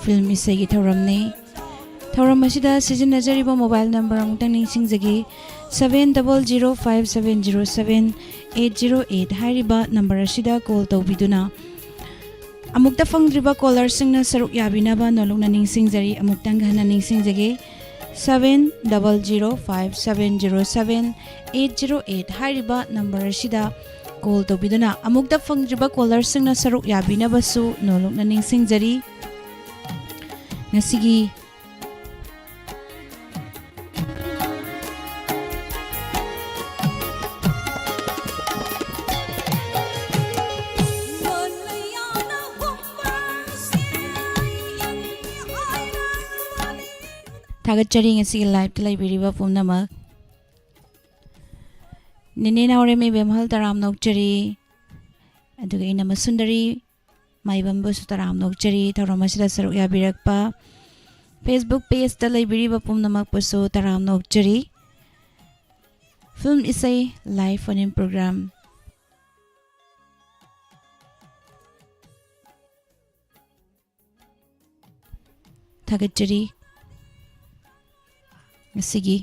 Film इसेगी थौरमने थौरम असिदा सिजनजरिबा मोबाइल नंबर अमुक्तंग निंगसिंगजगी 7005707808 हाइरिबा नंबर असिदा कॉल तौबिदुना अमुक्ता फंगद्रिबा कॉलर सिंगना सरुक याबिनाबा नोलुंगना निंगसिंगजरी अमुक्तंग घना निंगसिंगजगी 7005707808 हाइरिबा नंबर असिदा कॉल तौबिदुना अमुक्ता फंगद्रिबा कॉलर सिंगना सरुक याबिनाबसु नोलुंगना निंगसिंगजरी ngasiगी थागतचरी ngasiगी लाइव तलाइबिरिबा पुमनमक निने नावरेमे बेमहल तराम नोकचरी अदुगा इनम सुंदरी माइबंबु सुतराम नोकचरी थौरमसिदा सरुक याबिरकपा फेसबुक पेज तलाइबिरिबा पुमनमक पुसु तराम नोकचरी फिल्म इसै लाइव फोन इन प्रोग्राम थागतचरी ngasiगी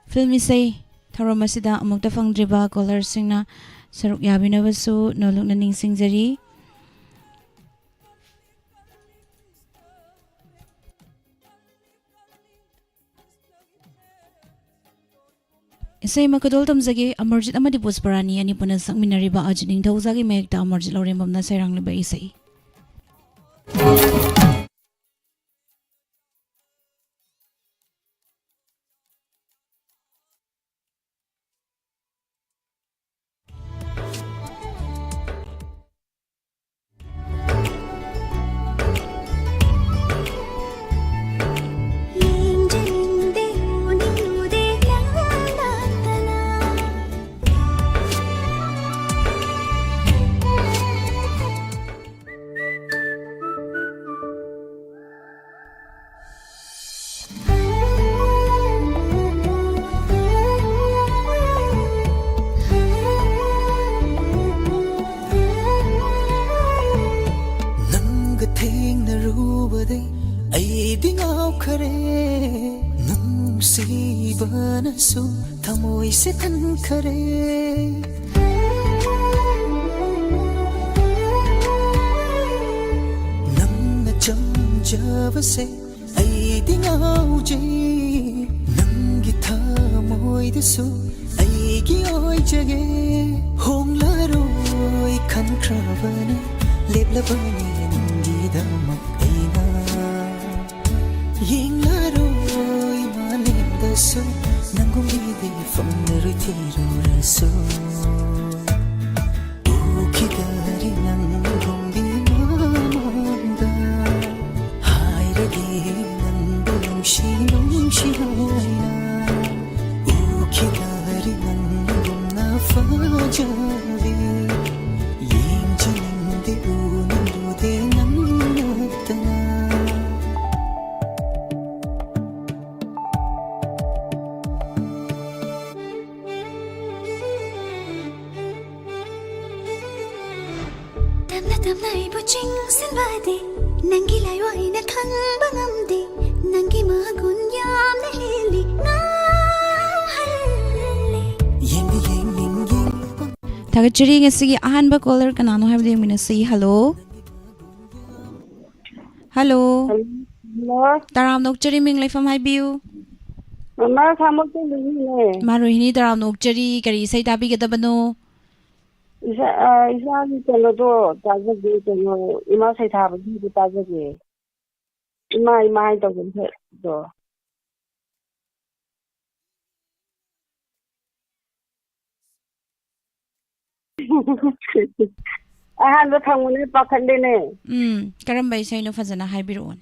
फिल्म इसै थौरम असिदा अमुक्ता फंगद्रिबा कॉलर सिंगना सरुक याबिनाबसु नोलुंगना निंगसिंगजरी इसै मकदोल तमजगे अमरजित अमदि पुष्परानी अनि पुना संगमिनरिबा अजनिंग थौजागी मेयकता अमरजित लौरेमबमना सैरांगलिबा इसै नुंसीबनसु थमोई से खनखरे नंग चमजबसे ऐदि ngauजे नंगी थमोइदसु ऐगी ओइजगे होंगलारोई खनख्रबना लेप्लबनी नंगीदमक ऐना yinglaroy malindasu nangumide famnaru tirurasu ukidari nangumbi mamanda hairagi nangumshi haina ukidari nangumna fajavi yinjaninde unundude nangatana Nangi laiwai na khangba ngamde nangi magun yamna heli ngau halle थागतचरी ngasiगी ahanba caller kanano habde minasi hello hello Hello. taram nokchari ming laifam haibiu Mama samuk te lini. marohini taram nokchari kari sai tabi gedabano Isa ni telo do taje de telo ima sai tha ba di taje de. Ima ai to gun the do. Ahan ba thangune pakhande ne. karamba isai no fazana haibirone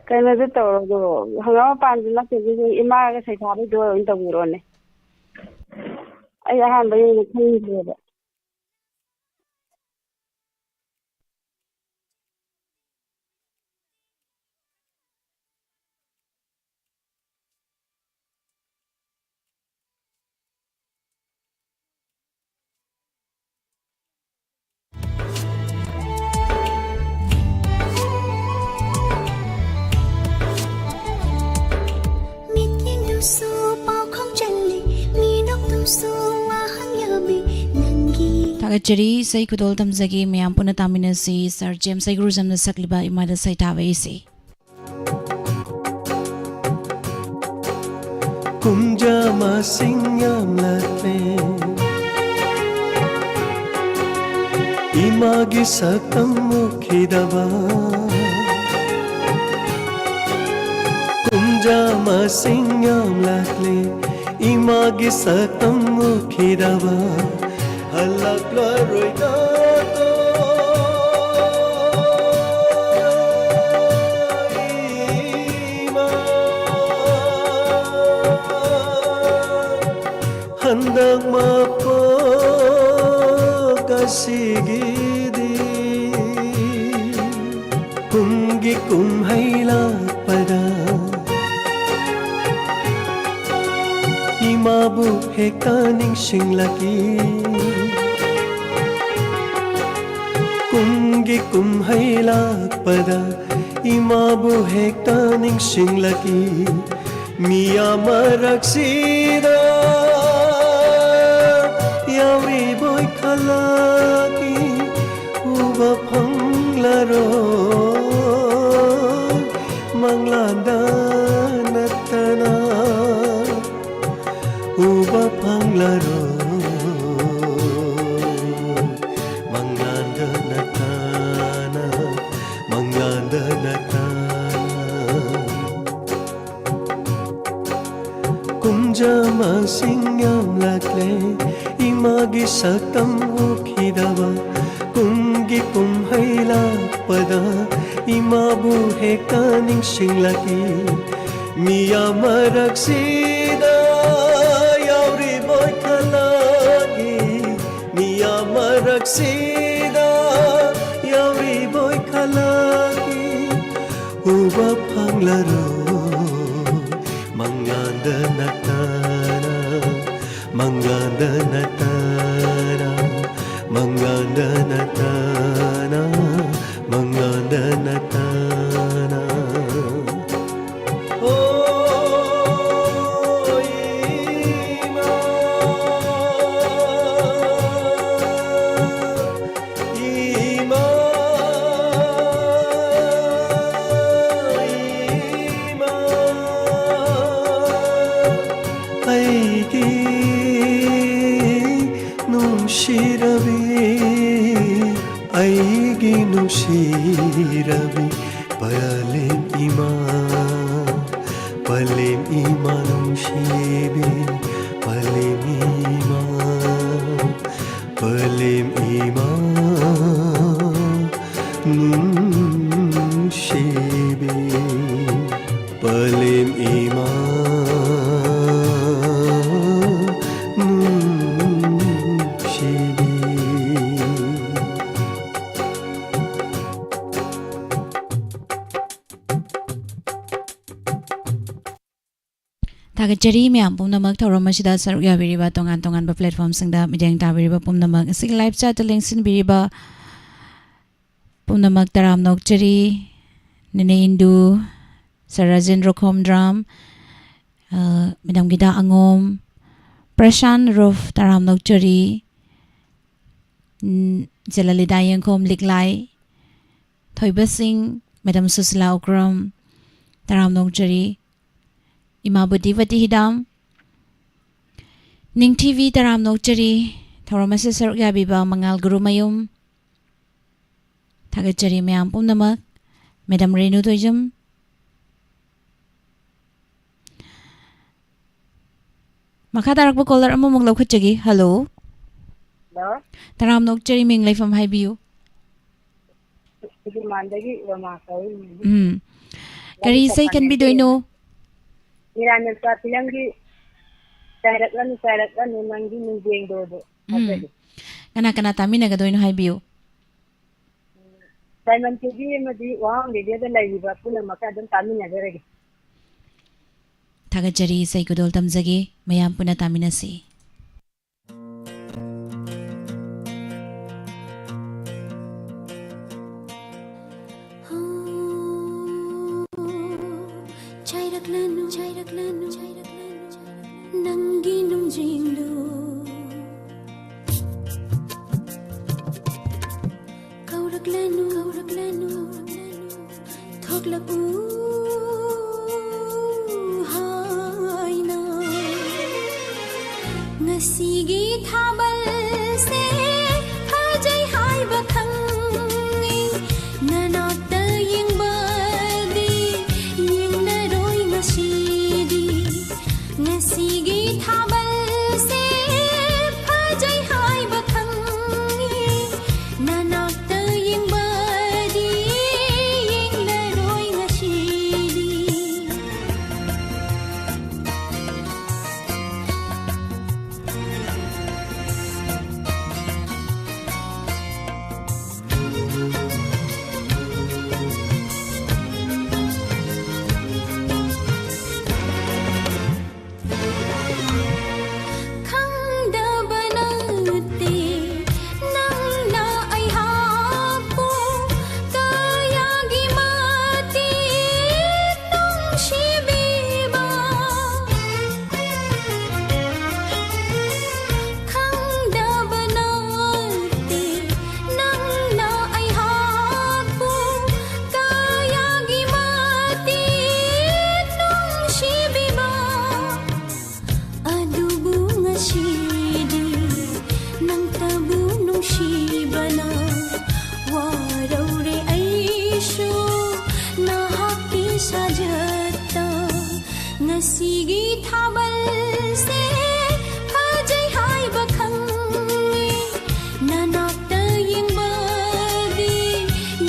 Kaina de to do. Hanga pan na ke ima ga sai tha ba do in to biro ne. Ai ahan ba ni khang de. थागचरी Sai खुदोल तमजगी मयाम Pune तामिनसी sir James सैगुरुजम न सकलिबा इमादा सैतावेसी Kumja masingam latle Imagi sakam mukhidaba Kumja masingam latle Imagi sakam mukhidaba Halak laroi dato Handak mapagkasigidi Kumgi kumhaila pada Imabu hekaning singlaki Kumgi kumhaila pada Imabu hekaning singlaki Miya maraksida Yawi boy kalaki uba panglaro manglanda natana uba panglaro manglanda natana manglanda natana kumja masingam lakle Imagi sakam mukhidaba Kumgi kumhaila pada Imabu hekaning singlaki Miya maraksida Yauri boy kalagi Miya maraksida Yauri boy kalagi Uba panglaro Manganda natana Manganda natana Manganda natana Manganda natana Oh Ima Ima Ima Aigi Shiravi aigi nushiravi palim ima nushibi palim ima nushibi palim ima Tagajari miyam pumnamak thauramashida saruk yabiriba tongan platform singda mideng tabiriba pumnamak asig live chat link sinbiriba pumnamak taram nokchari nene indu sarajendra khomdram midam gida angom prashan roof taram nokchari jalalida yangkhom liklai thoiba singh madam susila okram taram nokchari Imabudi Vati Hidam Ning TV Taram Nokchari Tauramasi Saruk Yabiba Mangal Guru Mayum Tagachari Mayam Pumnamak Madam Renu Dojum Makatarak Bukolar Among Lokachagi Hello Hello? Taram Nokchari Ming Life from Highview Mandagi Ramakay. Kari say can be doing no Niramil sa tilangi sarat lan mangi nung dodo. Kana tami na gadoin no Highview Simon TV madi wang video da live pula makadam tami na garege. Tagachari say kudol tamzagi mayam puna tami na si Nangi nung jingdu ꯊꯣꯛꯂꯛꯎ ꯍꯥꯏꯅ ꯉꯁꯤꯒꯤ ꯊꯥꯕꯜꯁꯦ ꯐꯖꯩ ꯍꯥꯏꯕ ꯈꯪꯉꯤ ꯅꯅꯥꯛꯇ ꯌꯦꯡꯕꯗꯤ ꯌꯦꯡꯂꯔꯣꯏ ꯉꯁꯤꯗꯤ ꯉꯁꯤꯒꯤ ꯊꯥꯕꯜꯁꯦ ꯐꯖꯩ ꯍꯥꯏꯕ ꯈꯪꯉꯤ ꯅꯅꯥꯛꯇ ꯌꯦꯡꯕꯗꯤ ꯌꯦꯡꯂꯔꯣꯏ ꯉꯁꯤꯗꯤ ꯈꯪꯗꯕ ꯅꯠꯇꯦ ꯅꯪꯅ ꯑꯩꯍꯥꯛꯄꯨ ꯀꯌꯥꯒꯤ ꯃꯇꯤꯛ ꯅꯨꯡꯁꯤꯕꯤꯕ ꯈꯪꯗꯕ ꯅꯠꯇꯦ ꯅꯪꯅ ꯑꯩꯍꯥꯛꯄꯨ ꯀꯌꯥꯒꯤ ꯃꯇꯤꯛ ꯅꯨꯡꯁꯤꯕꯤꯕ ꯑꯗꯨꯕꯨ ꯉꯁꯤꯗꯤ ꯅꯪꯇꯕꯨ ꯅꯨꯡꯁꯤꯕꯅ ꯋꯥꯔꯧꯔꯦ ꯑꯩꯁꯨ ꯅꯍꯥꯛꯀꯤ ꯁꯥꯖꯠꯇ ꯉꯁꯤꯒꯤ ꯊꯥꯕꯜꯁꯦ ꯐꯖꯩ ꯍꯥꯏꯕ ꯈꯪꯉꯤ ꯅꯅꯥꯛꯇ ꯌꯦꯡꯕꯗꯤ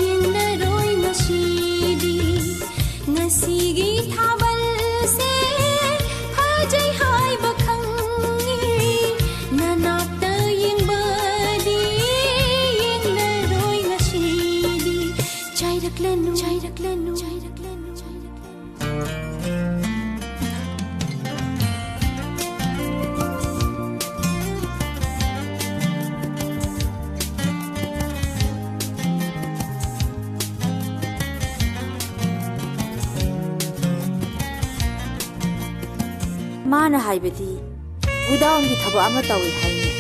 ꯌꯦꯡꯂꯔꯣꯏ ꯉꯁꯤꯗꯤ ꯉꯁꯤꯒꯤ ꯊꯥꯕꯜꯁꯦ ꯐꯖꯩ ꯍꯥꯏꯕ ꯈꯪꯉꯤ ꯅꯅꯥꯛꯇ ꯌꯦꯡꯕꯗꯤ ꯌꯦꯡꯂꯔꯣই ꯉꯁꯤꯗꯤ ꯆꯥꯏꯔꯛꯂꯅꯨ ꯆꯥꯏꯔꯛꯂꯅꯨ ꯆꯥꯏꯔꯛꯂꯅꯨ ꯃꯥꯅ ꯍꯥꯏꯕꯗꯤ ꯒꯨꯗꯥꯎꯟꯒꯤ ꯊꯕꯛ ꯑꯃ ꯇꯧꯏ ꯍꯥꯏꯅꯦ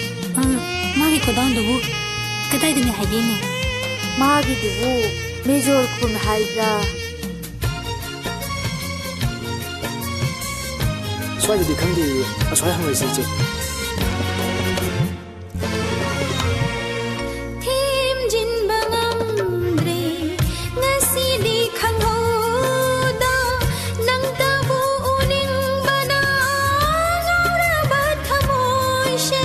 ꯃꯥꯒꯤ ꯈꯨꯗꯥꯡꯗꯨꯕꯨ ꯀꯗꯥꯏꯗꯅꯤ ꯍꯥꯏꯒꯦꯅꯦ ꯃꯥꯒꯤꯗꯨꯕꯨ ꯃꯦꯖꯣꯔ ꯈꯨꯟ ꯍꯥꯏꯕ꯭ꯔꯥ ꯁ꯭ꯋꯥꯏꯗꯗꯤ ꯈꯪꯗꯦ ꯑꯁ꯭ꯋꯥꯏ ꯍꯪꯉꯣꯏꯁꯤ ꯏꯆꯦ ꯊꯦꯝꯖꯤꯟꯕ ꯉꯝꯗ꯭ꯔꯦ ꯉꯁꯤꯗꯤ ꯈꯪꯍꯧꯗ ꯅꯪꯇꯕꯨ ꯎꯅꯤꯡꯕꯅ ꯉꯥꯎꯔꯕ ꯊꯃꯣꯏꯁꯦ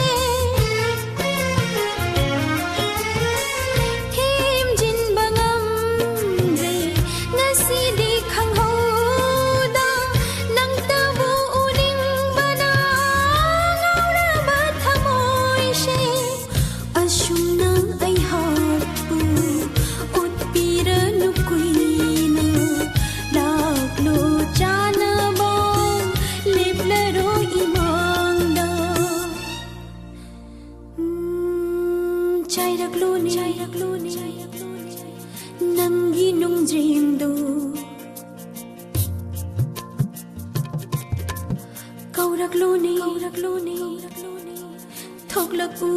ꯊꯦꯝꯖꯤꯟꯕ ꯉꯝꯗ꯭ꯔꯦ ꯉꯁꯤꯗꯤ ꯈꯪꯍꯧꯗ ꯅꯪꯇꯕꯨ ꯎꯅꯤꯡꯕꯅ ꯉꯥꯎꯔꯕ ꯊꯃꯣꯏꯁꯦ ꯑꯁꯨꯝꯅ ꯑꯩꯍꯥꯛꯄꯨ ꯎꯠꯄꯤꯔꯅꯨ ꯀꯨꯏꯅ ꯂꯥꯛꯂꯣ ꯆꯥꯅꯕ ꯂꯦꯞꯂꯔꯣꯏ ꯏꯃꯥꯡꯗ ꯆꯥꯏꯔꯛꯂꯣꯅꯦ ꯆꯥꯏꯔꯛꯂꯣꯅꯦ ꯅꯪꯒꯤ ꯅꯨꯡꯖꯦꯡꯗꯣ ꯀꯧꯔꯛꯂꯣꯅꯦ ꯀꯧꯔꯛꯂꯣꯅꯦ ꯊꯣꯛꯂꯛꯎ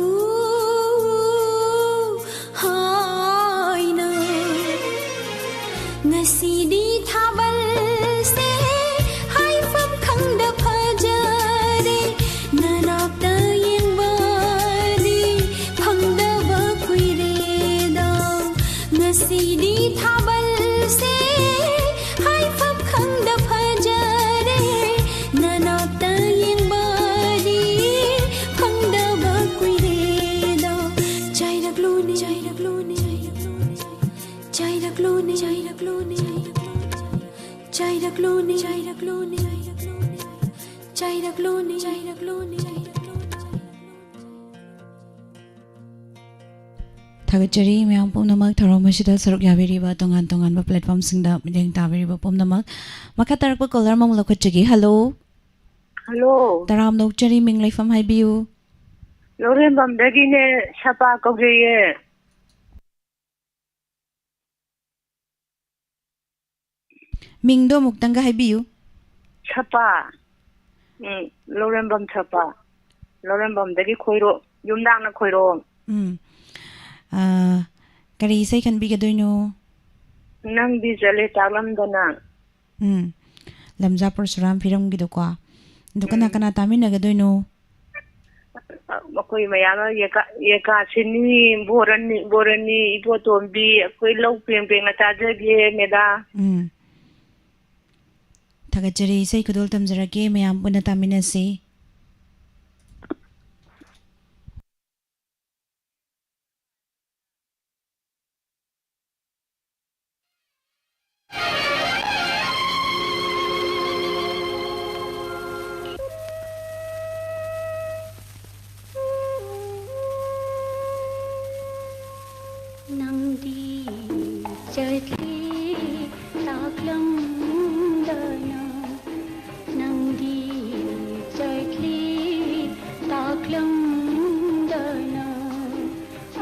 ꯍꯥꯏꯅ ꯉꯁꯤꯗꯤ ꯊꯥꯕꯜꯁꯦ ꯍꯥꯏꯐꯝ ꯈꯪꯗ ꯐꯖꯔꯦ ꯅꯅꯥꯛꯇ ꯌꯦꯡꯕꯗꯤ ꯐꯪꯗꯕ ꯀꯨꯏꯔꯦꯗ ꯉꯁꯤꯗꯤ ꯊꯥꯕꯜꯁꯦ ꯍꯥꯏꯐꯝ ꯈꯪꯗ ꯐꯖꯔꯦ ꯅꯅꯥꯛꯇ ꯌꯦꯡꯕꯗꯤ ꯐꯪꯗꯕ ꯀꯨꯏꯔꯦꯗ ꯆꯥꯏꯔꯛꯂꯣꯅꯦ ꯆꯥꯏꯔꯛꯂꯣꯅே ꯆꯥꯏꯔꯛꯂꯣꯅꯦ ꯆꯥꯏꯔꯛꯂꯣꯅे ꯆꯥꯏꯔꯛꯂꯣꯅꯦ ꯆꯥꯏꯔꯛꯂꯣꯅꯦ ꯆꯥꯏꯔꯛꯂꯣꯅꯦ ꯆꯥꯏꯔꯛꯂꯣꯅꯦ ꯊꯥꯒꯠꯆꯔꯤ ꯃꯌꯥꯝ ꯄꯨꯝꯅꯃꯛ ꯊꯧꯔꯝ ꯑꯁꯤꯗ ꯁꯔꯨꯛ ꯌꯥꯕꯤꯔꯤꯕ ꯇꯣꯉꯥꯟ ꯇꯣꯉꯥꯟꯕ ꯄ꯭ꯂꯦꯠꯐꯣꯝꯁꯤꯡꯗ ꯃꯤꯠꯌꯦꯡ ꯇꯥꯕꯤꯔꯤꯕ ꯄꯨꯝꯅꯃꯛ ꯃꯈꯥ ꯇꯥꯔꯛꯄ ꯀꯣꯂꯔ ꯑꯃ ꯂꯧꯈꯠꯆꯒꯦ ꯍꯜꯂꯣ ꯍꯜꯂꯣ ꯇꯔꯥꯝ ꯅꯣꯛꯆꯔꯤ ꯃꯤꯡ ꯂꯩꯐꯝ ꯍꯥꯏꯕꯤꯌꯨ ꯂꯧꯔꯦꯝꯕꯝꯗꯒꯤꯅꯦ ꯁꯄꯥ ꯀꯧꯖꯩꯌꯦ ꯃꯤꯡꯗꯣ ꯑꯃꯨꯛꯇꯪꯒ ꯍꯥꯏꯕꯤꯌꯨ ꯁꯄꯥ ꯂꯧꯔꯦꯝꯕꯝ ꯁꯄꯥ ꯂꯧꯔꯦꯝꯕꯝꯗꯒꯤ ꯈꯣꯏꯔꯣ ꯌꯨꯝꯅꯥꯛꯅ ꯈꯣꯏꯔꯣꯝ ꯀꯔꯤ ꯏꯁꯩ ꯈꯟꯕꯤꯒꯗꯣꯏꯅꯣ? ꯅꯪꯗꯤ ꯆꯠꯂꯦ ꯇꯥꯛꯂꯝꯗꯅ. ꯂꯝꯖꯥ ꯄꯔꯁꯨꯔꯥꯝ ꯐꯤꯂꯝꯒꯤꯗꯣꯀꯣ. ꯑꯗꯨ ꯀꯅꯥ ꯀꯅꯥ ꯇꯥꯃꯤꯟꯅꯒꯗꯣꯏꯅꯣ? ꯑꯩꯈꯣꯏ ꯃꯌꯥꯝ ꯌꯦꯀꯥꯁꯤꯅꯤ, ꯕꯣꯔꯅꯤ, ꯏꯕꯣꯇꯣꯝꯕꯤ, ꯑꯩꯈꯣꯏ ꯂꯧ ꯄꯦꯡ ꯄꯦꯡꯅ ꯇꯥꯖꯒꯦ ꯃꯦꯗꯥꯝ. ꯊꯥꯒꯠꯆꯔꯤ, ꯏꯁꯩ ꯈꯨꯗꯣꯜ ꯇꯝꯖꯔꯛꯀꯦ, ꯃꯌꯥꯝ ꯄꯨꯟꯅ ꯇꯥꯃꯤꯟꯅꯁꯤ. नंदी चले ताकलंदना नंदी चले ताकलंदना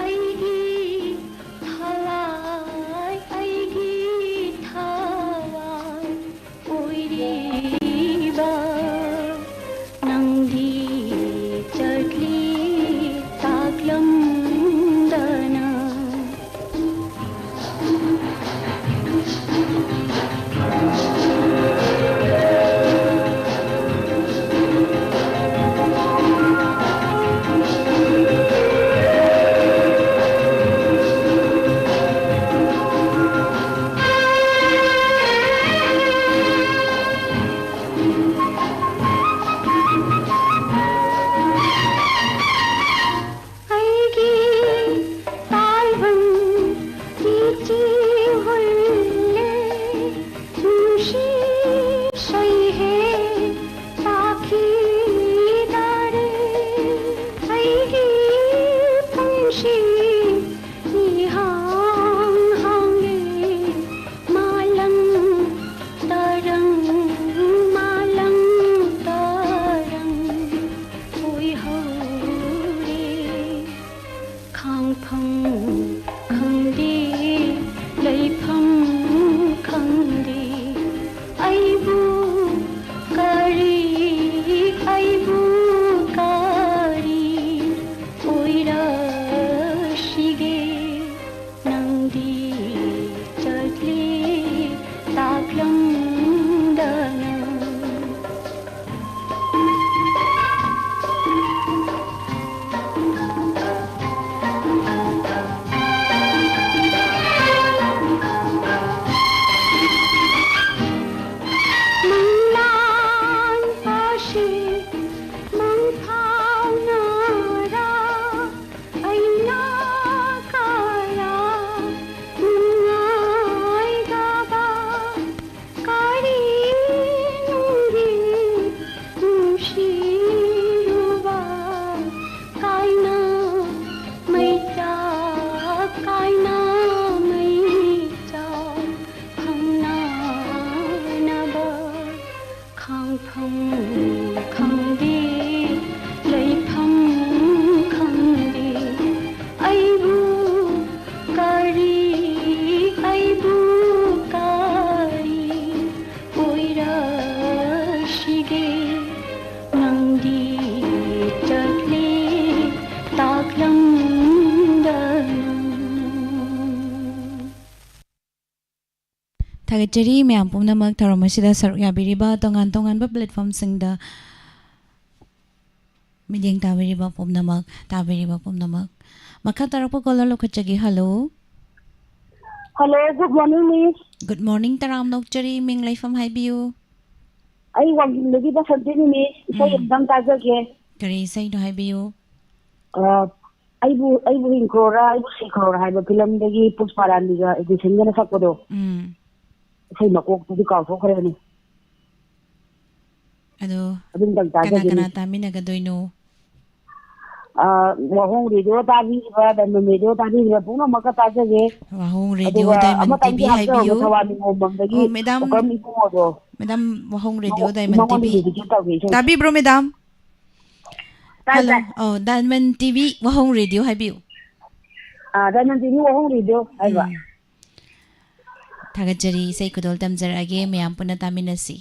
ऐगी थवाय ओइरीबा नंदी चले ताकलंदना ꯊꯥꯒꯠꯆꯔꯤ, ꯃꯌꯥꯝ ꯄꯨꯝꯅꯃꯛ ꯊꯧꯔꯝ ꯑꯁꯤꯗ ꯁꯔꯨꯛ ꯌꯥꯕꯤꯔꯤꯕ ꯇꯣꯉꯥꯟ ꯇꯣꯉꯥꯟꯕ ꯄ꯭ꯂꯦꯠꯐꯣꯔꯝꯁꯤꯡꯗ ꯃꯤꯠꯌꯦꯡ ꯇꯥꯕꯤꯔꯤꯕ ꯄꯨꯝꯅꯃꯛ, ꯇꯥꯕꯤꯔꯤꯕ ꯄꯨꯝꯅꯃꯛ. ꯃꯈꯥ ꯇꯥꯔꯛꯄ ꯀꯣꯂꯔ ꯂꯧꯈꯠꯆꯒꯦ. Hello. Hello, good morning, Miss. Good morning, ꯇꯔꯥꯝ ꯅꯣꯛꯆꯔꯤ, ꯃꯤꯡ ꯂꯩꯐꯝ ꯍꯥꯏꯕꯤꯌꯨ. ꯑꯩ ꯋꯥꯡꯖꯤꯡꯗꯒꯤ ꯕꯁꯟꯇꯤꯅꯤ, Miss. ꯏꯁꯩ ꯑꯝꯇꯪ ꯇꯥꯖꯒꯦ. ꯀꯔꯤ ꯏꯁꯩꯅꯣ ꯍꯥꯏꯕꯤꯌꯨ. ꯑꯩꯕꯨ ꯍꯤꯡꯈ꯭ꯔꯣꯔꯥ ꯑꯩꯕꯨ ꯁꯤꯈ꯭ꯔꯣꯔꯥ ꯍꯥꯏꯕ ꯐꯤꯂꯝꯗꯒꯤ ꯄꯨꯁꯄꯥꯔꯥꯅꯤꯒ ꯑꯦꯗꯤꯁꯟꯒꯅ ꯁꯛꯄꯗꯣ. ꯏꯁꯩ ꯃꯀꯣꯛꯇꯨꯗꯤ ꯀꯥꯎꯊꯣꯛꯈ꯭ꯔꯦꯅꯤ. ꯑꯗꯣ ꯑꯗꯨꯝꯇꯪ ꯀꯅꯥ ꯇꯥꯖꯒꯦ. ꯀꯅꯥ ꯇꯥꯃꯤꯟꯅꯒꯗꯣꯏꯅꯣ? ꯋꯥꯍꯣꯡ ꯔꯦꯗꯤꯑꯣ ꯇꯥꯕꯤꯔꯤꯕ, ꯗꯥꯏꯃꯟ ꯔꯦꯗꯤꯑꯣ ꯇꯥꯕꯤꯔꯤꯕ ꯄꯨꯝꯅꯃꯛꯀ ꯇꯥꯖꯒꯦ. ꯋꯥꯍꯣꯡ ꯔꯦꯗꯤꯑꯣ, ꯑꯗꯨꯒ ꯗꯥꯏꯃꯟ ꯑꯃꯇꯪꯗꯤ ꯇꯤꯚꯤ ꯍꯥꯞꯆꯧꯒꯦ, ꯍꯥꯏꯕꯤꯌꯨ. ꯊꯋꯥꯟ ꯅꯤꯉꯣꯝꯕꯝꯗꯒꯤ ꯑꯣ ꯃꯦꯗꯥꯝ, ꯑꯣꯀꯔꯝ ꯏꯕꯨꯡꯉꯣꯗꯣ. ꯃꯦꯗꯥꯝ ꯋꯥꯍꯣꯡ ꯔꯦꯗꯤꯑꯣ, ꯗꯥꯏꯃꯟ ꯃꯉꯣꯟꯗ ꯇꯤꯚꯤ. ꯗꯦꯗꯤꯀꯦꯠ ꯇꯧꯒꯦ ꯏꯁꯩ. ꯇꯥꯕꯤꯕ꯭ꯔꯣ ꯃꯦꯗꯥꯝ? ꯇꯥꯏ ꯍꯜꯂꯣ. ꯇꯥꯏ. ꯗꯥꯏꯃꯟ ꯇꯤꯚꯤ ꯋꯥꯍꯣꯡ ꯔꯦꯗꯤꯑꯣ ꯍꯥꯏꯕꯤꯌꯨ. ꯗꯥꯏꯃꯟ ꯇꯤꯚꯤ ꯋꯥꯍꯣꯡ ꯔꯦꯗꯤꯑꯣ ꯍꯥꯏꯕ. ꯊꯥꯒꯠꯆꯔꯤ, ꯏꯁꯩ ꯈꯨꯗꯣꯜ ꯇꯝꯖꯔꯛꯑꯒꯦ, ꯃꯌꯥꯝ ꯄꯨꯟꯅ ꯇꯥꯃꯤꯟꯅꯁꯤ.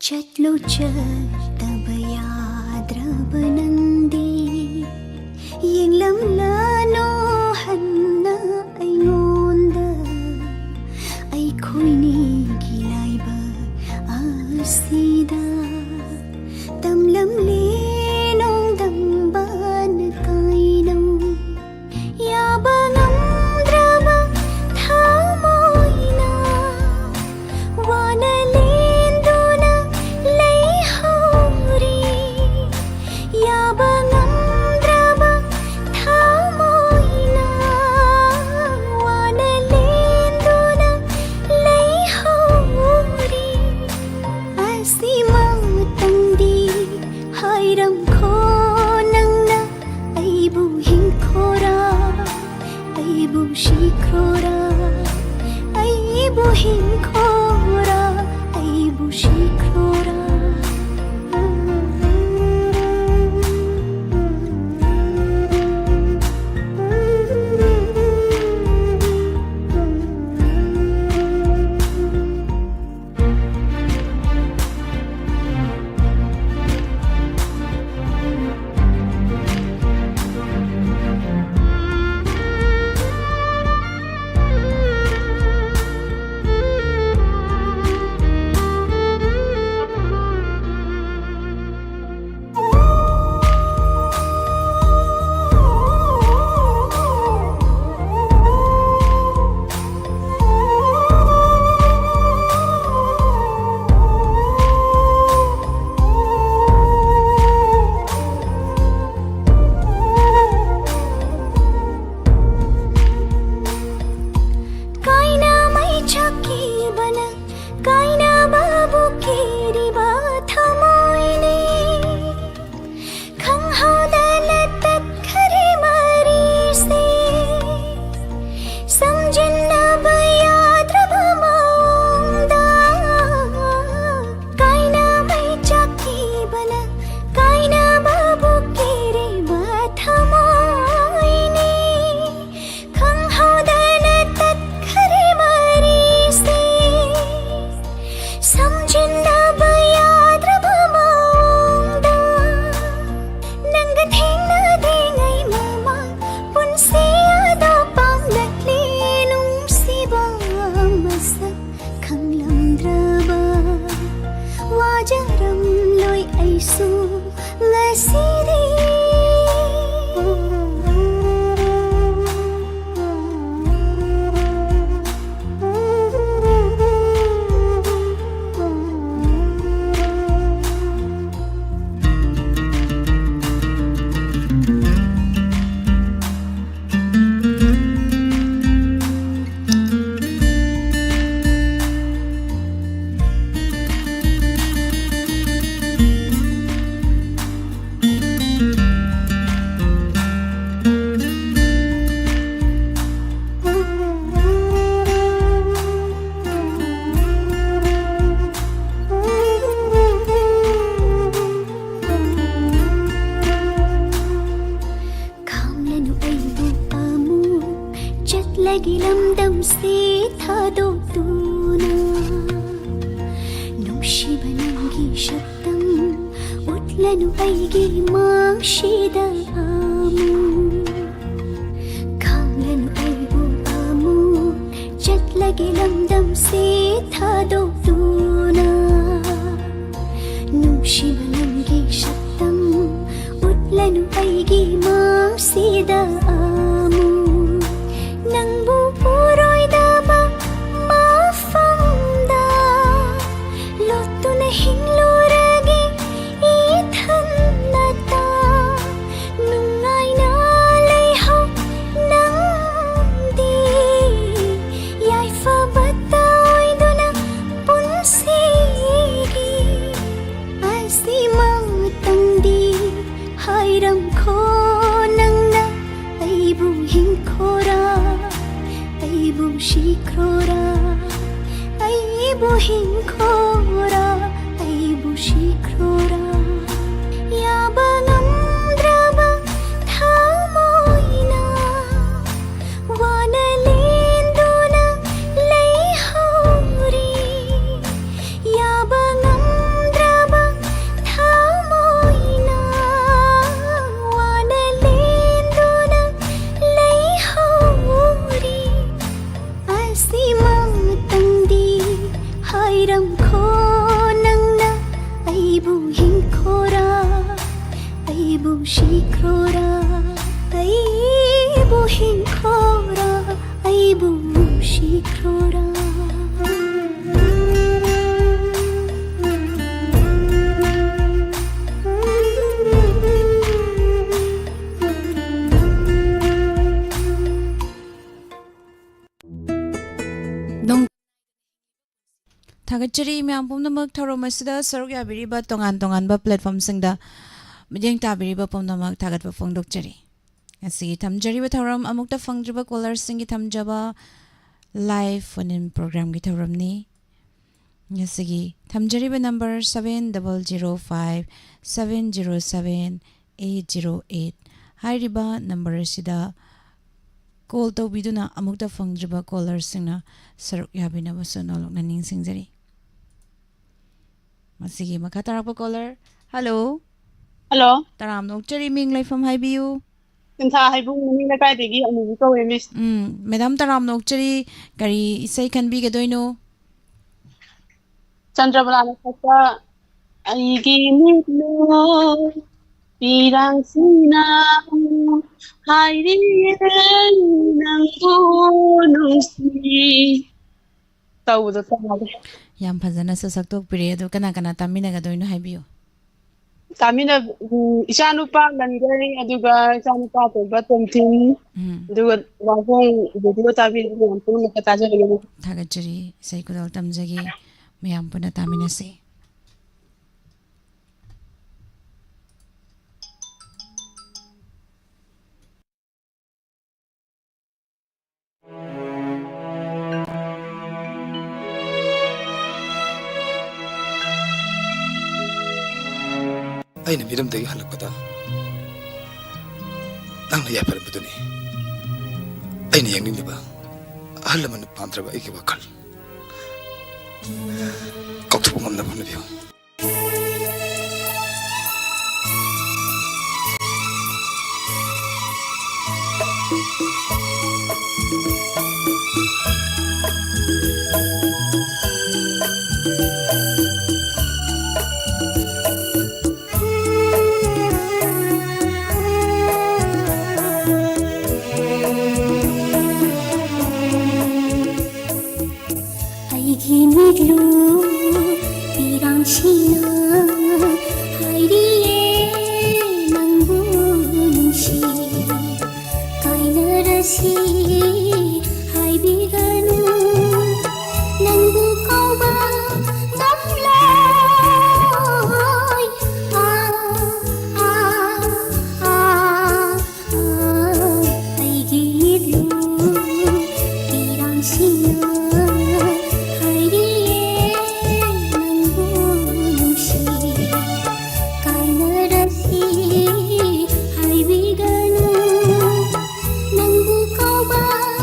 चलो चलतब याद्रब नंदी येंगलमलानो हन्ना अयोंदा अइखोइनी गिलाइबा आसीदा तमलमले नोंदंबान काइनो याबा नमद्रबा थामोइना वानलेंदुना लेहौरी याबा नमद्रबा थामोइना वानलेंदुना लेहौरी Asima tangdi hairam ko nangna aibu hinkora aibu shikrora aibu hinkora aibu shikrora Kaina mai chaki bana kaina babu kiri ba thamoine khang hodala tat khare mari se samjinna bayadra bamaunda kaina mai chaki bana kaina babu kiri ba thamoine khang hodala tat khare mari se samjinna bayadra bamaunda nang thengna dengai mama punse ada panglatli nung siba masa khanglamdraba wajaram loi aisu ngasiri Kamlanu aibu amu jatlagi lamdam se thado tuna nushba nangi shabdam utlanu aigi mangshida amu Kamlanu aibu amu jatlagi lamdam se thado tuna nushba nangi shabdam utlanu aigi mangshida amu nangbu puroida ba mafamda lotu na hingluragi ithanata nungai na leihau nangdi yaifa bataoiduna punsigi asima tangdi hairam ko nangna aibu hinkora aibu shikrora aibu hinkora aibu shikrora yaba namdraba thamoina wanalenduna leihori yaba namdraba ꯅꯨꯡꯁꯤꯈ꯭ꯔꯣꯔꯥ ꯑꯩꯕꯨ ꯍꯤꯡꯈ꯭ꯔꯣꯔꯥ ꯑꯩꯕꯨ ꯅꯨꯡꯁꯤꯈ꯭ꯔꯣꯔꯥ ꯊꯥꯒꯠꯆꯔꯤ ꯃꯌꯥꯝ ꯄꯨꯝꯅꯃꯛ ꯊꯧꯔꯝ ꯑꯁꯤꯗ ꯁꯔꯨꯛ ꯌꯥꯕꯤꯔꯤꯕ ꯇꯣꯉꯥꯟ ꯇꯣꯉꯥꯟꯕ ꯄ꯭ꯂꯦꯠꯐꯣꯔꯝꯁꯤꯡꯗ ꯃꯤꯠꯌꯦꯡ ꯇꯥꯕꯤꯔꯤꯕ ꯄꯨꯝꯅꯃꯛ ꯊꯥꯒꯠꯄ ꯐꯣꯡꯗꯣꯛꯆꯔꯤ ꯉꯁꯤꯒꯤ ꯊꯝꯖꯔꯤꯕ ꯊꯧꯔꯝ ꯑꯃꯨꯛꯇ ꯐꯪꯗ꯭ꯔꯤꯕ ꯀꯣꯂꯔꯁꯤꯡꯒꯤ ꯊꯝꯖꯕ ꯂꯥꯏꯚ ꯐꯣꯟ ꯏꯟ ꯄ꯭ꯔꯣꯒ꯭ꯔꯥꯝꯒꯤ ꯊꯧꯔꯝꯅꯤ ꯉꯁꯤꯒꯤ ꯊꯝꯖꯔꯤꯕ ꯅꯝꯕꯔ 7005-707-8008 ꯍꯥꯏꯔꯤꯕ ꯅꯝꯕꯔ ꯑꯁꯤꯗ ꯀꯣꯜ ꯇꯧꯕꯤꯗꯨꯅ ꯑꯃꯨꯛꯇ ꯐꯪꯗ꯭ꯔꯤꯕ ꯀꯣꯂꯔꯁꯤꯡꯅ ꯁꯔꯨꯛ ꯌꯥꯕꯤꯅꯕꯁꯨ ꯅꯣꯂꯨꯛꯅ ꯅꯤꯡꯁꯤꯡꯖꯔꯤ ꯃꯁꯤꯒꯤ ꯃꯈꯥ ꯇꯥꯔꯛꯄ ꯀꯣꯂꯔ ꯍꯜꯂꯣ ꯍꯜꯂꯣ ꯇꯔꯥꯝꯅ ꯑꯣꯛꯆꯔꯤ ꯃꯤꯡ ꯂꯩꯐꯝ ꯍꯥꯏꯕꯤꯌꯨ ꯁꯤꯟꯊꯥ ꯍꯩꯕꯨꯡ ꯃꯅꯤꯡ ꯂꯩꯀꯥꯏꯗꯒꯤ ꯑꯃꯨꯕꯤ ꯀꯧꯋꯦ ꯃꯤꯁ ꯃꯦꯗꯥꯝ ꯇꯔꯥꯝꯅ ꯑꯣꯛꯆꯔꯤ ꯀꯔꯤ ꯏꯁꯩ ꯈꯟꯕꯤꯒꯗꯣꯏꯅꯣ ꯆꯟꯗ꯭ꯔꯕꯂꯥꯅ ꯁꯛꯄ ꯑꯩꯒꯤ ꯃꯤꯠꯅ ꯄꯤꯔꯥꯡꯁꯤꯅ ꯍꯥꯏꯔꯤꯌꯦ ꯅꯪꯕꯨ ꯅꯨꯡꯁꯤ ꯇꯧꯕꯗꯣ ꯇꯥꯒꯦ ꯌꯥꯝ ꯐꯖꯅꯁꯨ ꯁꯛꯇꯣꯛꯄꯤꯔꯦ ꯑꯗꯣ ꯀꯅꯥ ꯀꯅꯥ ꯇꯥꯃꯤꯟꯅꯒꯗꯣꯏꯅꯣ ꯍꯥꯏꯕꯤꯌꯨ ꯇꯥꯃꯤꯟꯅ ꯏꯆꯥꯅꯨꯄꯥ ꯂꯟꯒꯩ ꯑꯗꯨꯒ ꯏꯆꯥꯅꯨꯄꯥ ꯑꯇꯣꯝꯕ ꯇꯣꯝꯊꯤꯟ ꯑꯗꯨꯒ ꯋꯥꯡꯈꯣꯡ ꯔꯦꯗꯤꯑꯣ ꯇꯥꯕꯤꯔꯤꯕ ꯃꯌꯥꯝ ꯄꯨꯝꯅꯃꯛꯀ ꯇꯥꯖꯕꯅꯤ ꯊꯥꯒꯠꯆꯔꯤ ꯏꯁꯩ ꯈꯨꯗꯣꯜ ꯇꯝꯖꯒꯦ ꯃꯌꯥꯝ ꯄꯨꯟꯅ ꯇꯥꯃꯤꯟꯅꯁꯤ ꯑꯩꯅ ꯃꯤꯔꯝꯗꯒꯤ ꯍꯜꯂꯛꯄꯗ ꯅꯪꯅ ꯌꯥꯏꯐꯔꯝꯕꯗꯨꯅꯤ ꯑꯩꯅ ꯌꯦꯡꯅꯤꯡꯂꯤꯕ ꯑꯍꯜ ꯂꯃꯟꯅ ꯄꯥꯝꯗ꯭ꯔꯕ ꯑꯩꯒꯤ ꯋꯥꯈꯜ ꯀꯥꯎꯊꯣꯛꯄ ꯉꯝꯅꯕ ꯍꯣꯠꯅꯕꯤꯌꯨ ꯑꯩꯒꯤ ꯃꯤꯠꯂꯨ ꯄꯤꯔꯥꯡꯁꯤꯅ ꯍꯥꯏꯔꯤꯌꯦ ꯅꯪꯕꯨ ꯅꯨꯡꯁꯤ ꯀꯥꯏꯅꯔꯁꯤ ꯍꯥꯏꯕꯤꯒꯅꯨ ꯅꯪꯕꯨ ꯀꯥꯎꯕ ꯉꯝꯂꯣꯏ ꯑꯩꯒꯤ ꯃꯤꯠꯂꯨ ꯄꯤꯔꯥꯡꯁꯤꯅ Bye.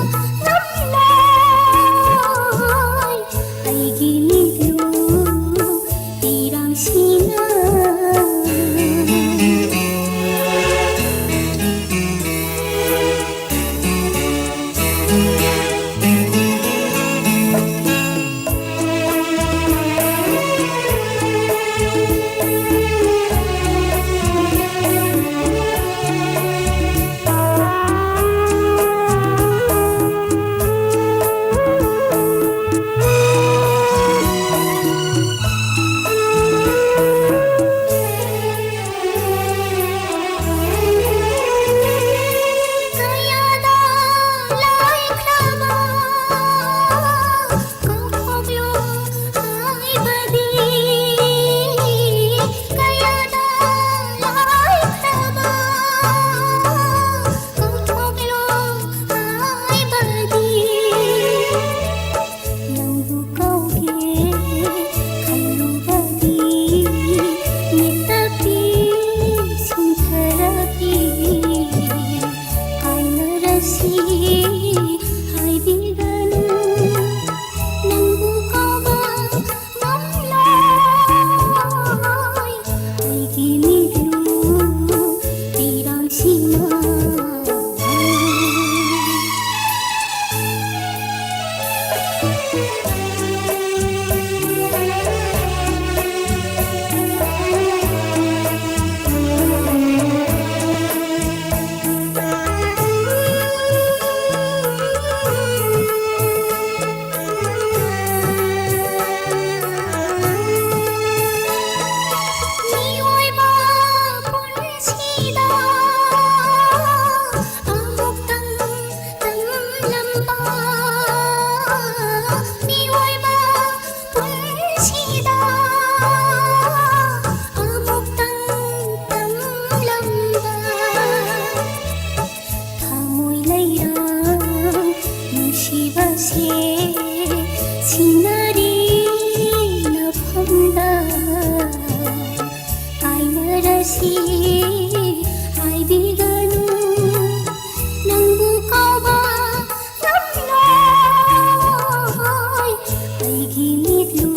ꯑꯩꯒꯤ ꯃꯤꯠꯂꯨ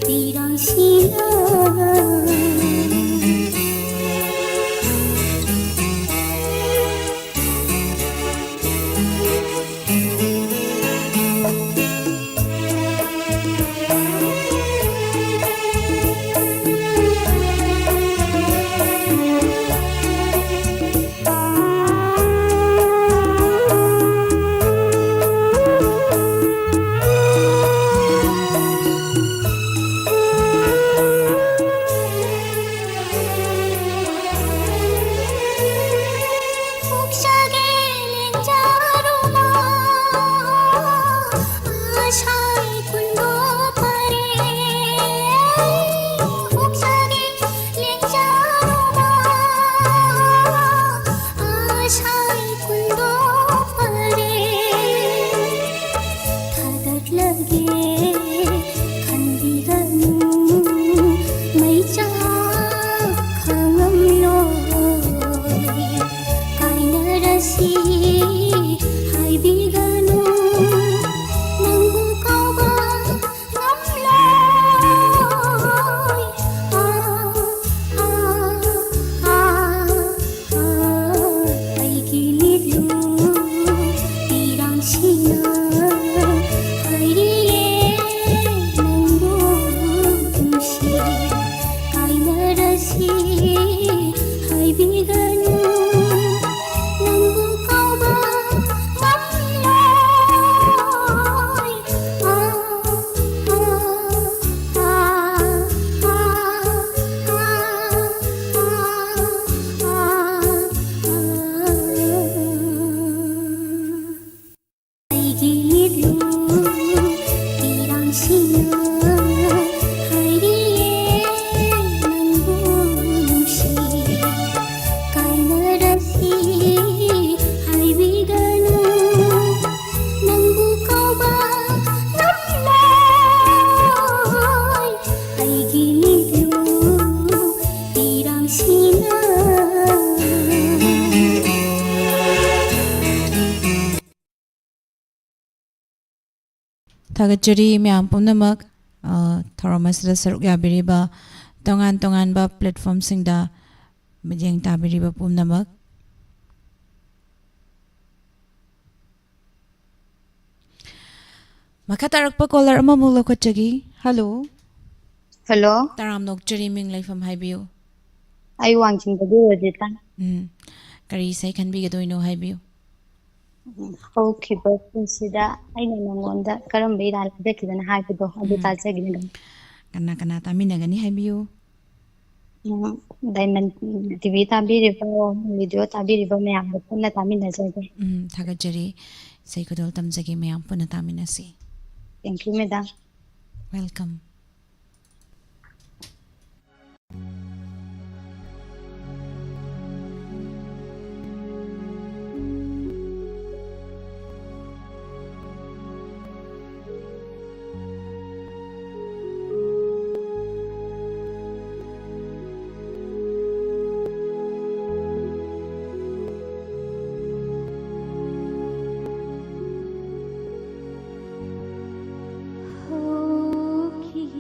ꯄꯤꯔꯥꯡꯁꯤꯅ थागतचरी मैम पुनमक थौरम असदा सरुक याबिरिबा तोंगान तोंगानबा प्लेटफॉर्म सिंगदा मिजेंग ताबिरिबा पुनमक मखा तारकपा कॉलर अमा मुग लौखटजगी हेलो हेलो ताराम नोकचरी मिंग लाइफम हाइबियो आई वांगचिंगदगी रजिता करी सै खनबिगदोइनो हाइबियो हौखिबा पुंसिदा आइना नंगोंदा करम्बा इराल देखिदना हाइबदो अदु ताजगिना कना कना तामिनगनी हाइबियो डायमंड टीवी ताबिरिबो वीडियो ताबिरिबो मैम पुन्ना तामिनजगे थागतचरी सै खुदोल तमजगे मैम पुन्ना तामिनसी थैंक यू मैडम वेलकम होखी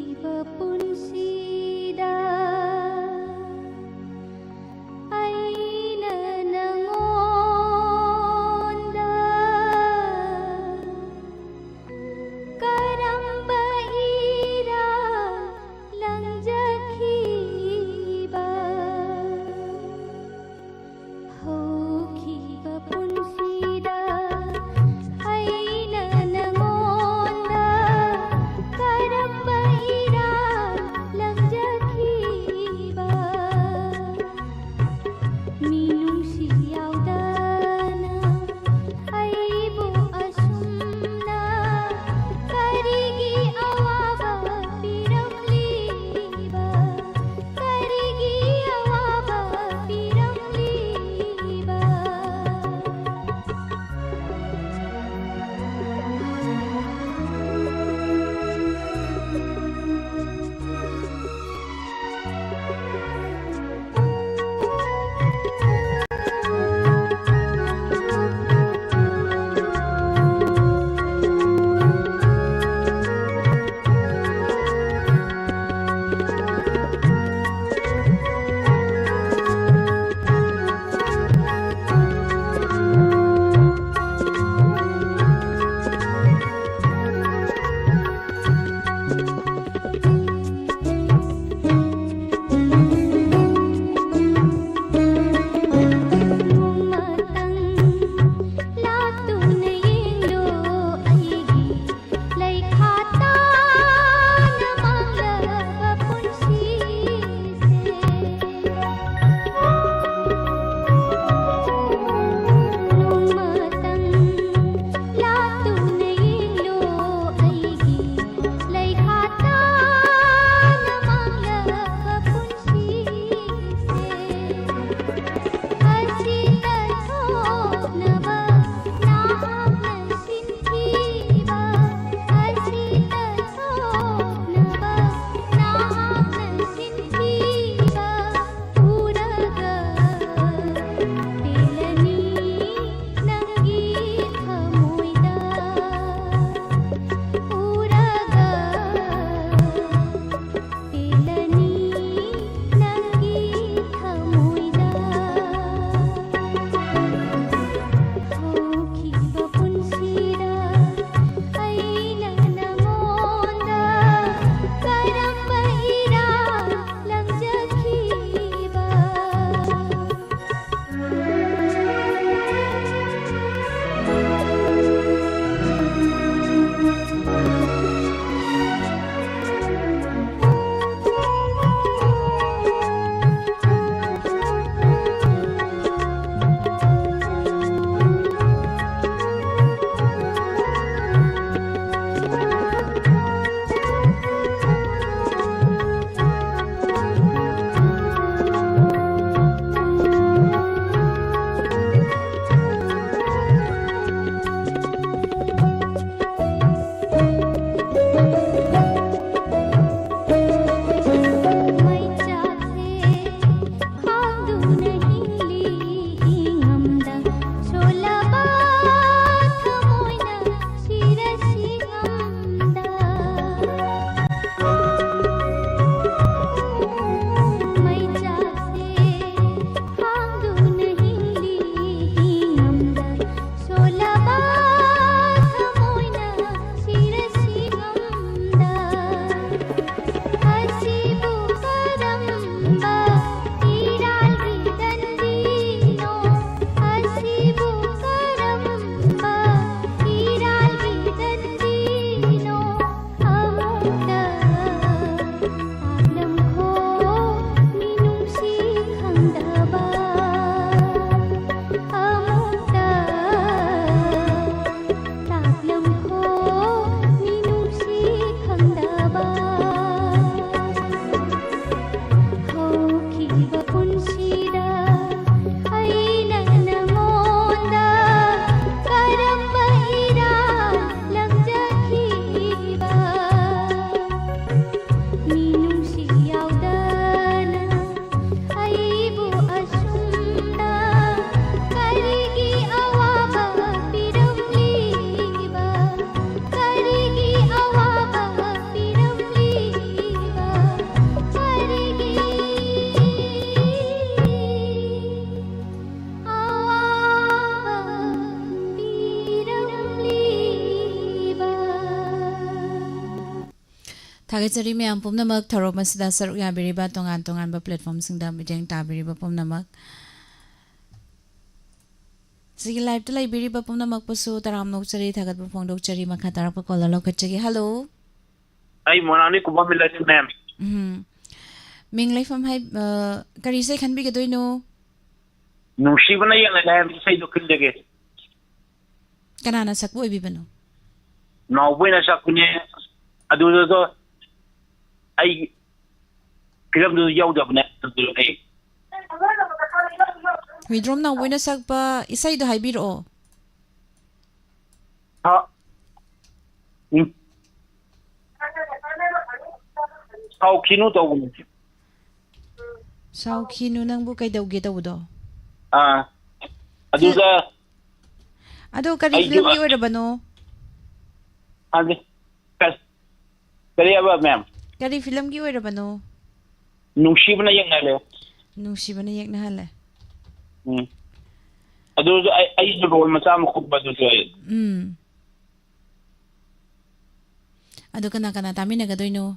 Thagachari me punamak tharo masida saruk yabiriba tongan ba platform singda mideng tabiriba punamak. Sige live to library punamak pusu taram nokchari thagat bu phongdok chari makha tarak pa call lokachagi. Hello. Ay monani kuba milati ma'am. Ming life am hai kari sai khan bi gadoi no. Nungsiba na yan na say do kindege. Kanana sakbo ibi bano. No buena sa kunye adu do ay kiram do yaw da bana do ay. Widrom na wina sagpa isay do haibiro. Ha. How kinu to gun. Sao kinu nang bu kay daw gitaw do. Adu da Ado kari film gi wala bano. adi kari aba ma'am. Kari film gi wala bano. Nungsiba na yan na le. Nungsiba na yak na hala. Adu ay role masama ko ba do ay. Ado kana tami na gadoy no.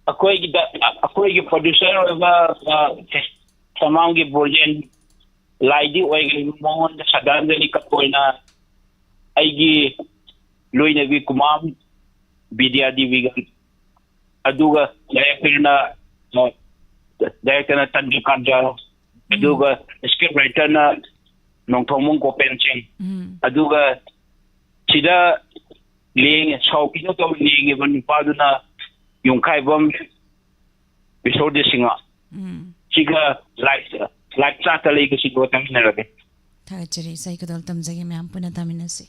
Ako'y producer ba samang gi bojen laidi oy mon sa dan ni kapoy na ay gi loy na gi kumam bidia di vigan aduga director na tanju kanja aduga script writer na nong thomong ko pencheng aduga sida ling sauki no to ling even paduna yung kaibam episode singa siga like chata lay kasi ko tang narabe Thagachari sai kadol tamjagi me ampuna taminasi.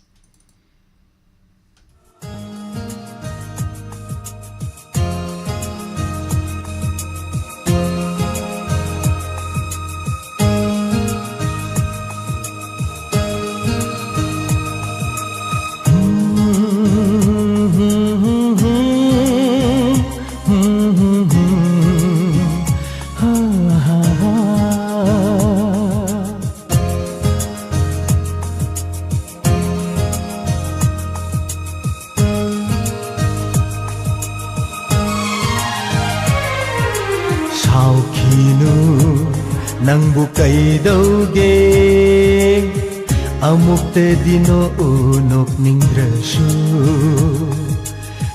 Nang bukay dauge amukte dino unok ning drasu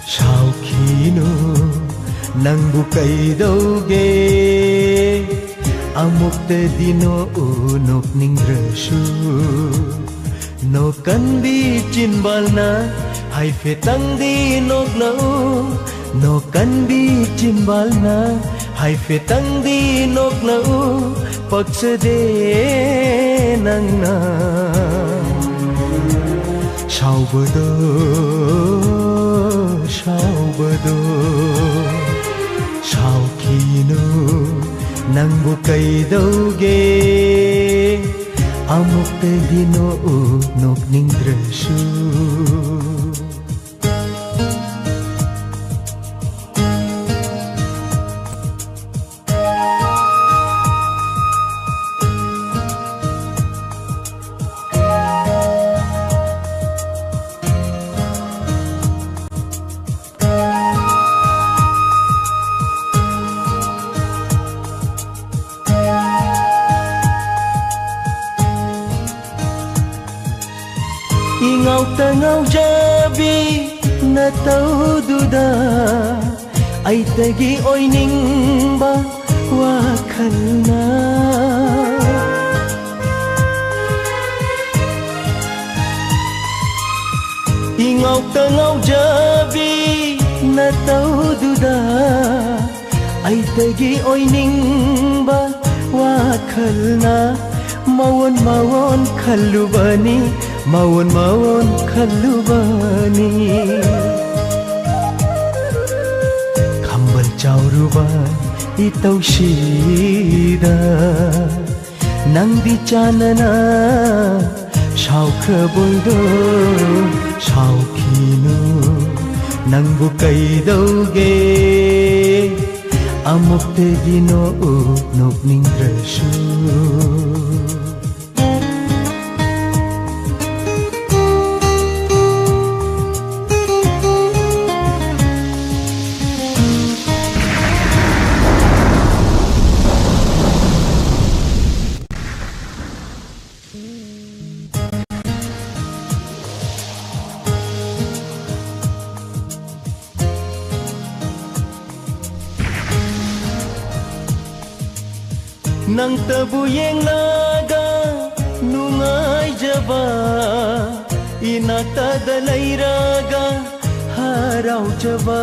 shaukino nang bukay dauge amukte dino unok ning drasu no kan bi chinbal na hai fetang di nok lau no kan bi chinbal na hai fetang di nok lau paksade nangna shaubado shaukino nangbu kay dauge amukte dino nok ning drasu Ingaw tangaw jabi na tau duda ay tagi oy ning ba wakal na Ingaw tangaw jabi na tau duda ay tagi oy ning ba wakal na mawon kalubani mawon kalubani kambal chauruba itaw shida nang di chanana shaukha boido shaukino nang bukay dauge amukte dino nok ning drasu nang tabu yenglaga nungai jaba inakta dalairaga harau jaba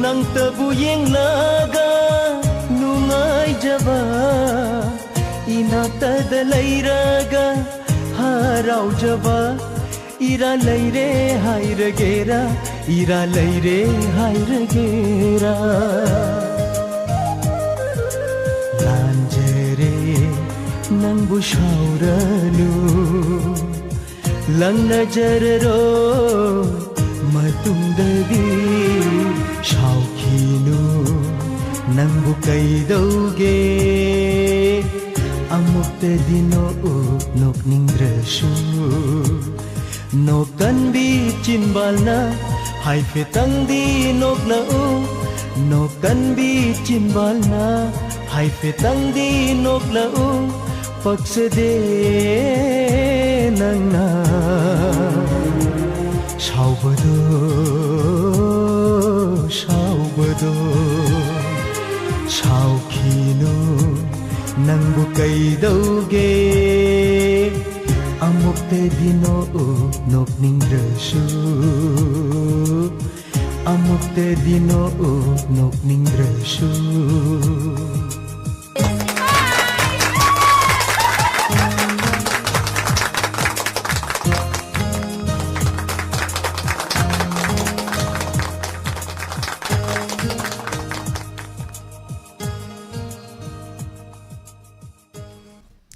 nang tabu yenglaga nungai jaba inakta dalairaga harau jaba ira laire hairagera ira laire hairagera lanjere nangbu shauranu lang najarro matungdadi shaukinu nangbu kaidauge amukta dino nokningdrashu Nokan bi cimbalna hai fetang di nokna Nokan bi cimbalna hai fetang di nokna paksade nangna shaubado shaubado shaukino nangbu kaidauge amukte dino nokningdrashu amukte dino nokningdrashu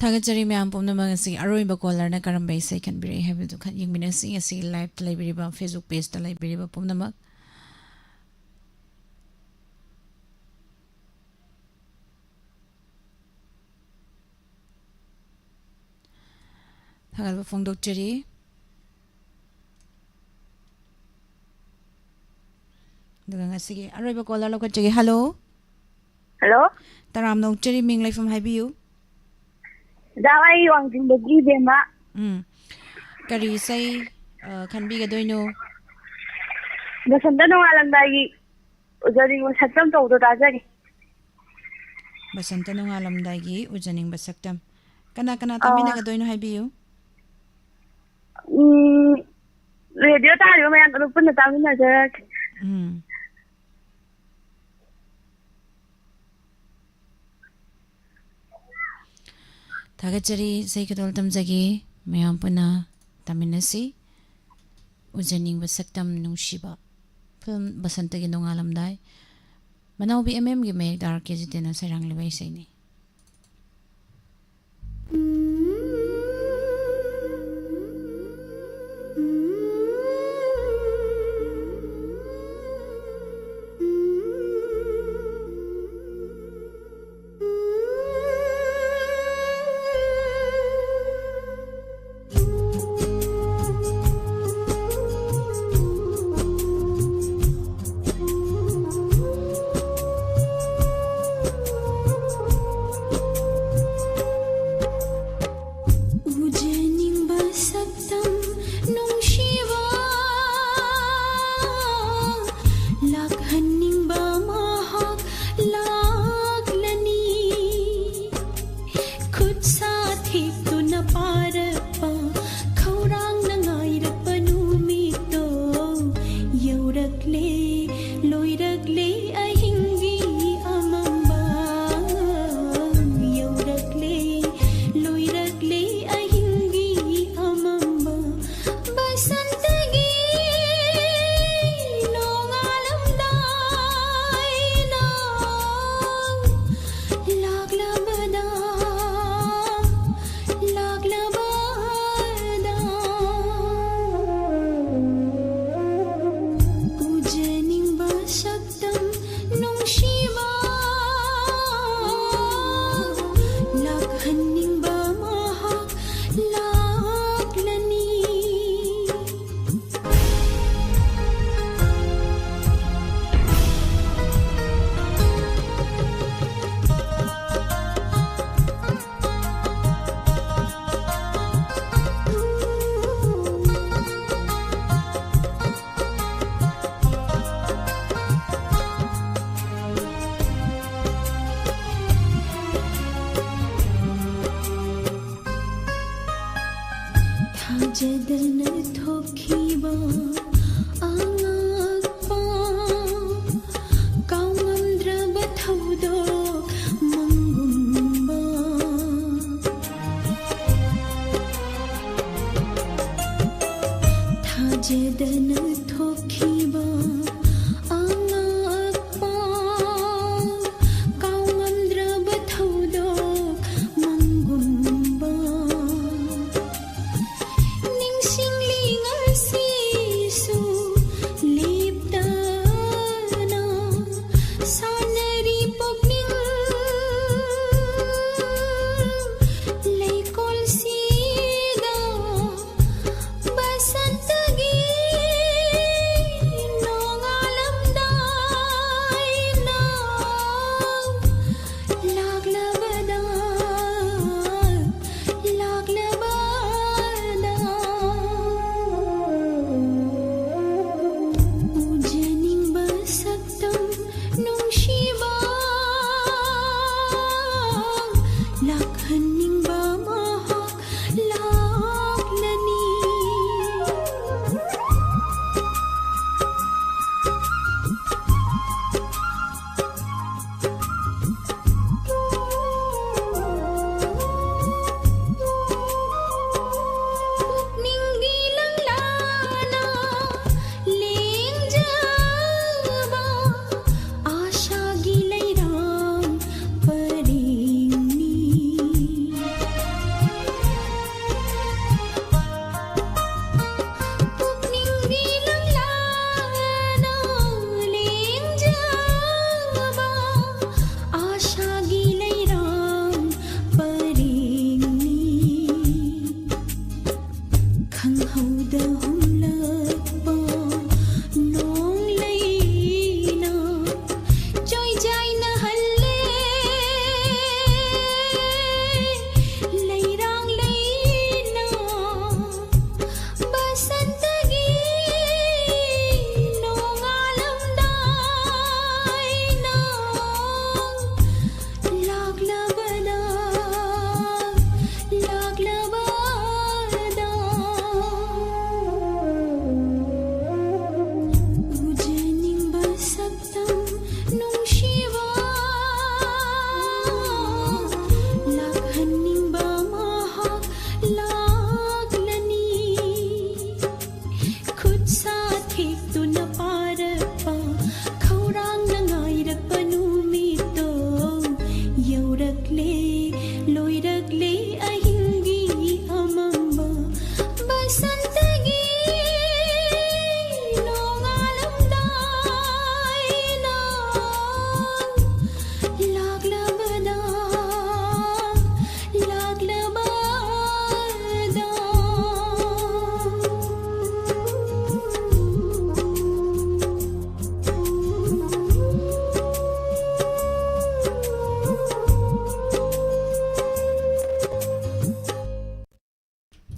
Thagachari myam pomna mangasi aroi ba caller na karam bai sai kan bire have to khan yingmina sing asi live library ba Facebook page ta library ba pomna mak thagal ba phone doctori daga ngasi aroi ba caller lo khachege hello hello taram doctori ming life from habiu Dawai wangting bagi bema. Kari say kanbi ga doino. Basanta nung alam dagi. Ujaring basaktam to udo tajari. Basanta nung alam dagi ujaring basaktam. Kana tami na ga doino hai biyo. Radio tayo may ang pun na tami na jak. Thagachari say kadol tamjagi mayam puna taminasi ujaning basaktam nung shiba film basanta gi nung alam dai manaw bi gi may dar ke jitena sarang lebay say ni थाजदन थोखिबा आंगपा काउंद्रब थौदो मंगुंबा थाजदन थोखिबा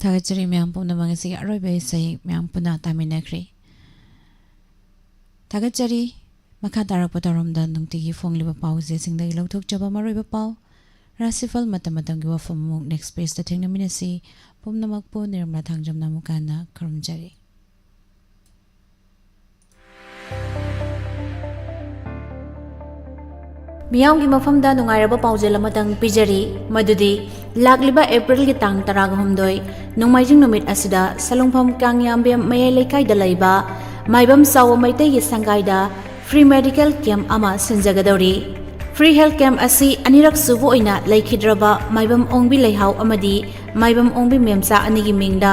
थागचरी ma'am पुनमंग से अरोबे से म्याम पुना तामिनखरी थागचरी मखा तारक पतरमदा नुंगतिगी फोंगलिबा पाउजे सिंगदगी लौथोकचबा मरोइबा पाउ राशिफल मतमतंगी वफमुक नेक्स्ट पेज दा थेंगनमिनसी पुमनमकपु निर्मला थांगजमना मुकाना खरुमजरी मियाम की मफमदा नुंगाइरबा पाउजेल अमतंग पिजरी मदुदी लाकलिबा अप्रैल की तांग तराग हमदोय नुंगमाइजिंग नुमित असिदा सलुंगफम कांगयामबे मये लेखाइदा लैबा माइबम साव मैतै की संगाइदा फ्री मेडिकल कैम्प अमा सिंजगदौरी फ्री हेल्थ कैम्प असि अनिरक सुबु ओइना लैखिद्रबा माइबम ओंबी लैहाव अमदी माइबम ओंबी मेमसा अनिगी मिंगदा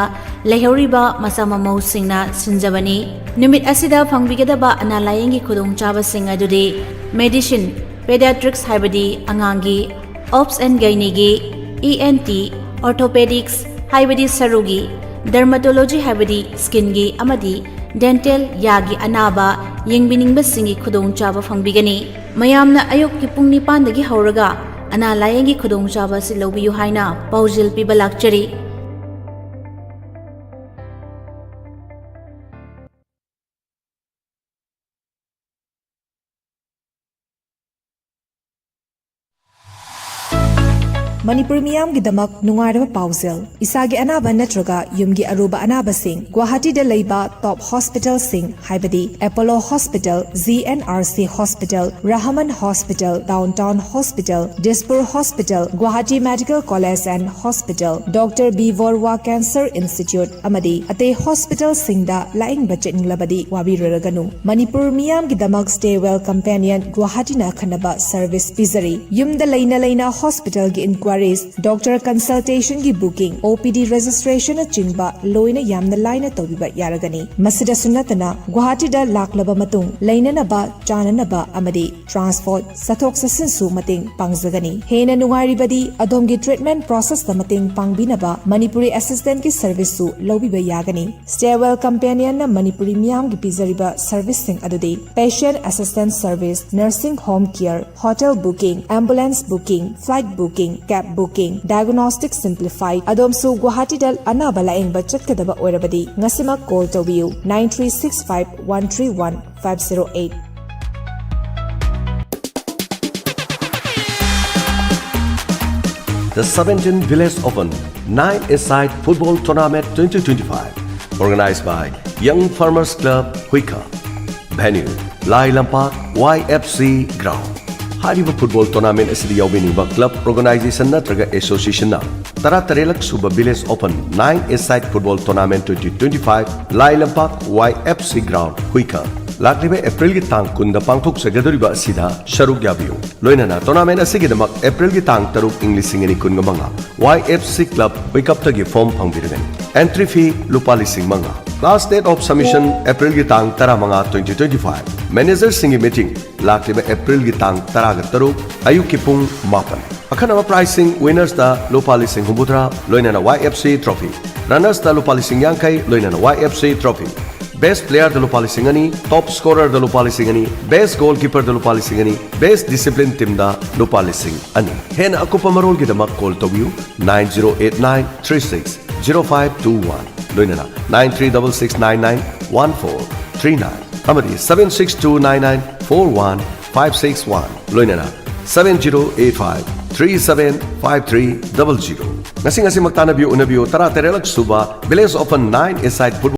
लैहौरिबा मसा ममौ सिंगना सिंजबनी नुमित असिदा फंगबिगदबा अना लायेंगी खुदोंचाबा सिंग अदुदी मेडिसिन पेडियाट्रिक्स हाइबदी अंगांगी ऑप्स एंड गाइनीगी ENT ऑर्थोपेडिक्स हाइबदी सरुगी डर्मेटोलॉजी हाइबदी स्किनगी अमदी डेंटल यागी अनाबा यंगबिनिंग बसिंगी खुदोंचाबा फंगबिगनी मयामना अयुक की पुंग 9 दगी हौरगा अना लायेंगी खुदोंचाबा सि लौबियु हाइना पाउजिल पिबा लाक्चरी Manipur miyam gidamak nungaraba pausel. Isagi anaba natraga yumgi aruba anaba sing. Guwahati da leiba top hospital sing. Haibadi Apollo Hospital, ZNRC Hospital, Rahman Hospital, Downtown Hospital, Dispur Hospital, Guwahati Medical College and Hospital, Dr. B. Vorwa Cancer Institute, Amadi, Ate Hospital Singda, Laing Bachet Labadi, Wabi Raganu. Manipur miyam gidamak stay well companion Guwahati na Kanaba service pizari. Yum da Laina Hospital gi inquiries, doctor consultation gi booking, OPD registration a chingba, loina yamna line tobiba yaragani. Masida sunatana, Guwahati da laklaba matung, Laina naba, Chana naba, Amadi, transport, satok sasinsu mating, pangzagani. Hena nungari badi, adomgi treatment process da mating pangbinaba, Manipuri assistant ki service su, lobiba yagani. Stairwell companion na Manipuri miyam gi pizariba servicing adudi. Patient assistance service, nursing home care, hotel booking, ambulance booking, flight booking, cab booking, diagnostic simplified. Adomsu Guwahati dal anabala eng budget kadaba oirabadi. Ngasima call to view 9365131508. The 17th Village Open 9-a-side Football Tournament 2025, organized by Young Farmers Club, Huika. Venue, Lai Lampak YFC Ground. Hariba Football Tournament asidi yaubiniba club organization natraga association na Taratarelak Suba Village Open 9-a-side Football Tournament 2025 Lai Lampak YFC Ground, Huika. Laklibe April ki tang kunda pangthok sagadoriba asida sharuk yabiyo. Loinana tournament asigi damak April ki tang taruk English singeni kun manga YFC Club wake up tagi form pangbiragan. Entry fee lupa lising manga. Last date of submission April ki tang tara manga 2025. Manager singi meeting laklibe April ki tang tara taruk ayuk ki pung mapan. Akhanama pricing winners da lupa lising humbudra loinana YFC trophy. Runners da lupa lising yangkai loinana YFC trophy. Best player the Lupali Singani, top scorer the Lupali Singani, best goalkeeper the Lupali Singani, best discipline team the Lupali Sing Ani. Hen akupa marol gidamak call to you 9089360521. Loinana 9366991439. Amadi 76299415661. Loinana 7085375300. Ngasing magtanabiyo unabiyo tara terelak suba Village Open 9-a-side football